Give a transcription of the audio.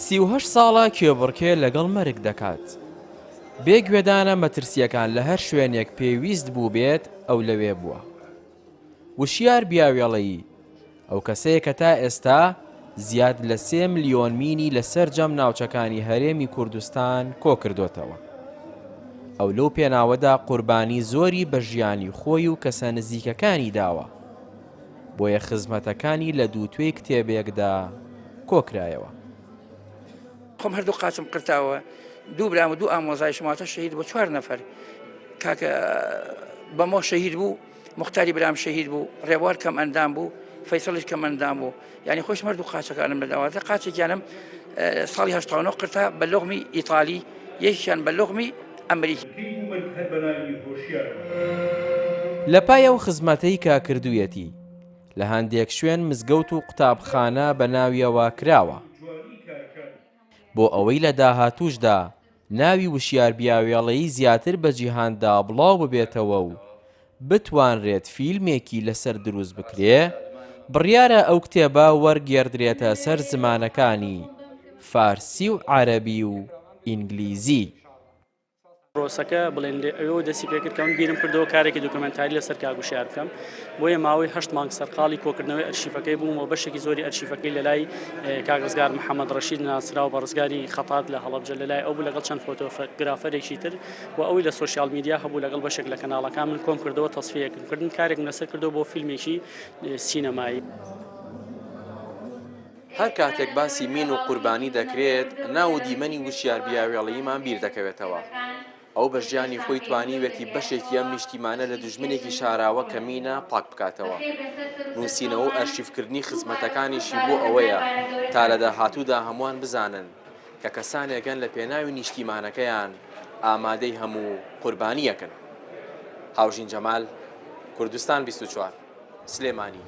38 ساڵە کێبڕکێ لەگەڵ مەرگ دەکات. بێگوێدانە مەترسیەکان لە هەر شوێنێک پێویست بوو بێت ئەو لەوێ بووە. وشیار بیاوێڵەیی ئەو کەسەیە کە تا ئێستا زیاد لە 3 ملیۆن مینی لەسەر جەم ناوچەکانی هەرێمی کوردستان کۆ کردوتەوە. ئەو لەو پێناوەدا قوربانی زۆری بە ژیانی خۆی و کەسە نزیکەکانی داوە، بۆیە خزمەتەکانی لە دووتوێی کتێبێکدا کۆکرایەوە. خۆم هەردوو قاچم قرتاوە، دوو برام و دوو ئامۆزای شماتە شەهید بۆ 4 نەفەر. کاکە بەمۆ شەهید بوو، مختاری برام شەهید بوو، ڕێوار کەم ئەندام بوو، فەیسەڵیش کەم ئەندام بوو. یعنی خۆش هەردوو قاچەکانم لەداواتە. قاچێکیانم ساڵی 89 قرتا بە لۆغمی ئیتالی، یەکیان بە لۆغمی ئەمریکی. لە پای ئەو خزمەتەی کە کردوویەتی لە هەندێک شوێن مزگەوت و قوتابخانە بە ناویەوە کراوە، بۆ ئەوەی لە داهاتووشدا ناوی وشیار بیاوێڵەیی زیاتر بە جیهاندا بڵاو ببێتەوە و بتوانرێت فیلمێکی لەسەر دروست بکرێ، بڕیارە ئەو کتێبە وەرگێڕدرێتە سەر زمانەکانی فارسی و عەرەبی و ئینگلیزی. ڕۆسەکە بڵێن ئەوە دەستی پێکردکەون بیرم کردەوە کارێکی دۆکمنتاری لەسەر کاگوشیار بکەم، بۆیە ماوەی 8 مانگ سەرقاڵی کۆکردنەوەی ئەرشیفەکەی بوومەوە. بەشێکی زۆری ئەرشیفەکەی لە لای کاگڕزگار محەممەد ڕەشید ناسراو بە ڕزگاری خەتات لە هەڵەبجە لە لای ئەو بوو لەگەڵ چەند فۆتۆگرافەرێکی تر و ئەوی لە سوۆسیال میدیا هەبوو لەگەڵ بەشێک لە کەناڵەکان من کۆم کردەوە تەسفیەکردن کارێکم لەسەر کردەوە بۆ فیلمێکی سینەمایی. هەر کاتێک باسی مین و قوربانی دەکرێت، ناو دیمەنی وشیار بیاوێڵەییمان بیر دەکەوێتەوە. ئەو بە ژیانی خۆی توانیوێتی بەشێکی ئەم نیشتیمانە لە دوژمنێکی شاراوە کە مینە پاک بکاتەوە. نووسینەوە و ئەرشیفکردنی خزمەتەکانیشی بۆ ئەوەیە تا لە داهاتوودا هەمووان بزانن کە کەسانێکن لە پێناوی نیشتیمانەکەیان ئامادەی هەموو قوربانیەکەن. هاوژین جەمال، کوردستان 24، سلێمانی.